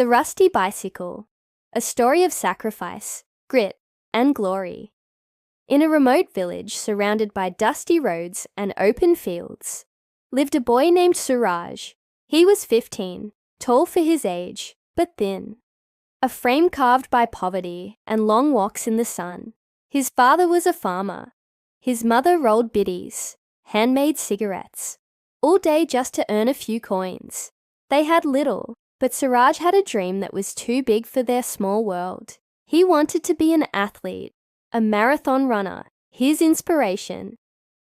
The Rusty Bicycle, a story of sacrifice, grit, and glory. In a remote village surrounded by dusty roads and open fields, lived a boy named Suraj. He was 15, tall for his age, but thin. A frame carved by poverty and long walks in the sun. His father was a farmer. His mother rolled bidis, handmade cigarettes, all day just to earn a few coins. They had little, but Suraj had a dream that was too big for their small world. He wanted to be an athlete, a marathon runner, his inspiration.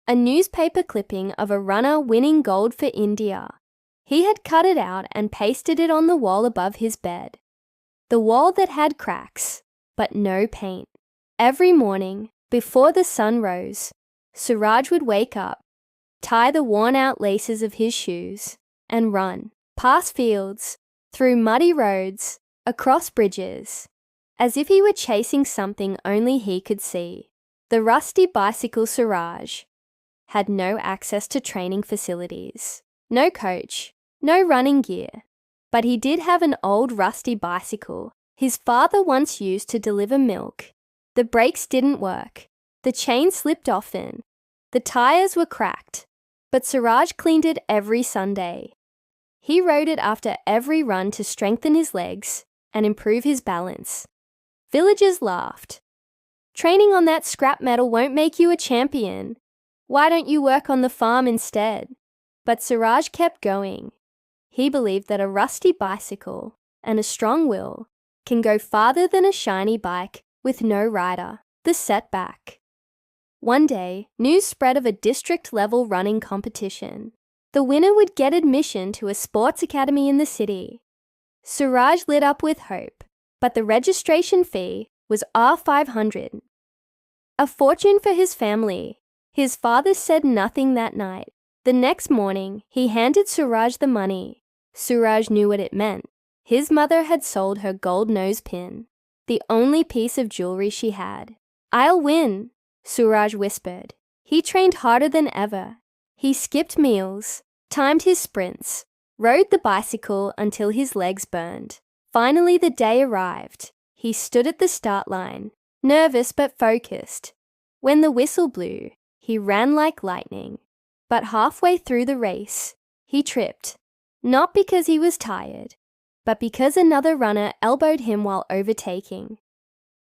A newspaper clipping of a runner winning gold for India. He had cut it out and pasted it on the wall above his bed. The wall that had cracks, but no paint. Every morning, before the sun rose, Suraj would wake up, tie the worn-out laces of his shoes, and run, past fields, through muddy roads, across bridges, as if he were chasing something only he could see. The rusty bicycle Suraj had no access to training facilities, no coach, no running gear, but he did have an old rusty bicycle his father once used to deliver milk. The brakes didn't work, the chain slipped often, the tires were cracked, but Suraj cleaned it every Sunday. He rode it after every run to strengthen his legs and improve his balance. Villagers laughed. "Training on that scrap metal won't make you a champion. Why don't you work on the farm instead?" But Suraj kept going. He believed that a rusty bicycle and a strong will can go farther than a shiny bike with no rider. The setback. One day, news spread of a district-level running competition. The winner would get admission to a sports academy in the city. Suraj lit up with hope, but the registration fee was $500. A fortune for his family. His father said nothing that night. The next morning, he handed Suraj the money. Suraj knew what it meant. His mother had sold her gold nose pin, the only piece of jewelry she had. "I'll win," Suraj whispered. He trained harder than ever. He skipped meals, timed his sprints, rode the bicycle until his legs burned. Finally, the day arrived. He stood at the start line, nervous but focused. When the whistle blew, he ran like lightning. But halfway through the race, he tripped, not because he was tired, but because another runner elbowed him while overtaking.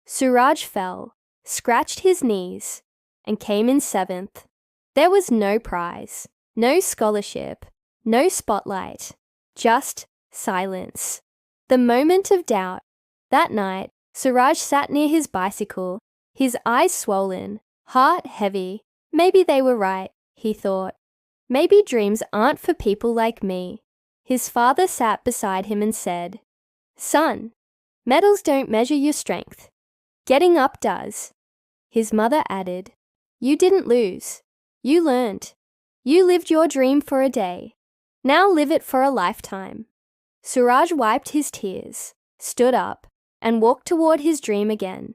Suraj fell, scratched his knees, and came in 7th. There was no prize, no scholarship, no spotlight, just silence. The moment of doubt. That night, Suraj sat near his bicycle, his eyes swollen, heart heavy. Maybe they were right, he thought. Maybe dreams aren't for people like me. His father sat beside him and said, "Son, medals don't measure your strength. Getting up does." His mother added, "You didn't lose. You learned. You lived your dream for a day. Now live it for a lifetime." Suraj wiped his tears, stood up, and walked toward his dream again.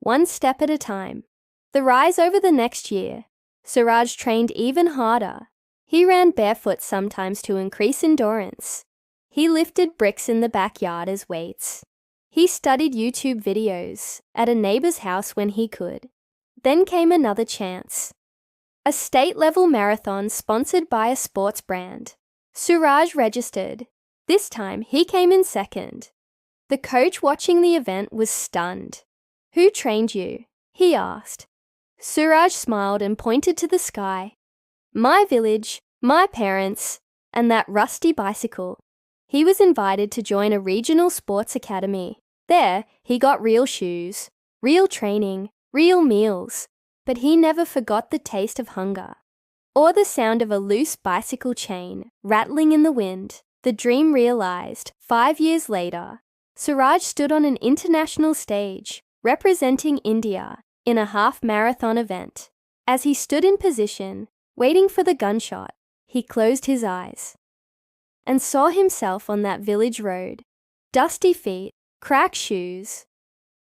One step at a time. The rise over the next year, Suraj trained even harder. He ran barefoot sometimes to increase endurance. He lifted bricks in the backyard as weights. He studied YouTube videos at a neighbor's house when he could. Then came another chance. A state-level marathon sponsored by a sports brand. Suraj registered. This time, he came in 2nd. The coach watching the event was stunned. "Who trained you?" he asked. Suraj smiled and pointed to the sky. "My village, my parents, and that rusty bicycle." He was invited to join a regional sports academy. There, he got real shoes, real training, real meals, but he never forgot the taste of hunger or the sound of a loose bicycle chain rattling in the wind. The dream realized. 5 years later, Suraj stood on an international stage, representing India in a half-marathon event. As he stood in position, waiting for the gunshot, he closed his eyes and saw himself on that village road, dusty feet, cracked shoes,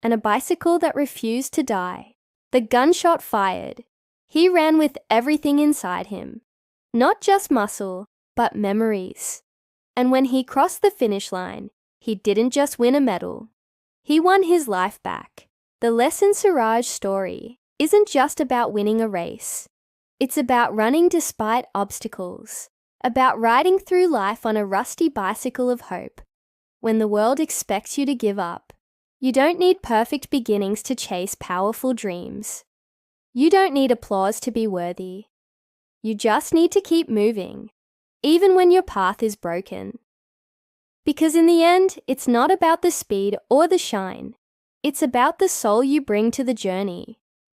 and a bicycle that refused to die. The gunshot fired. He ran with everything inside him, not just muscle, but memories. And when he crossed the finish line, He didn't just win a medal. He won his life back. The lesson Suraj story isn't just about winning a race. It's about running despite obstacles, about riding through life on a rusty bicycle of hope. When the world expects you to give up, you don't need perfect beginnings to chase powerful dreams. You don't need applause to be worthy. You just need to keep moving, even when your path is broken. Because in the end, it's not about the speed or the shine. It's about the soul you bring to the journey.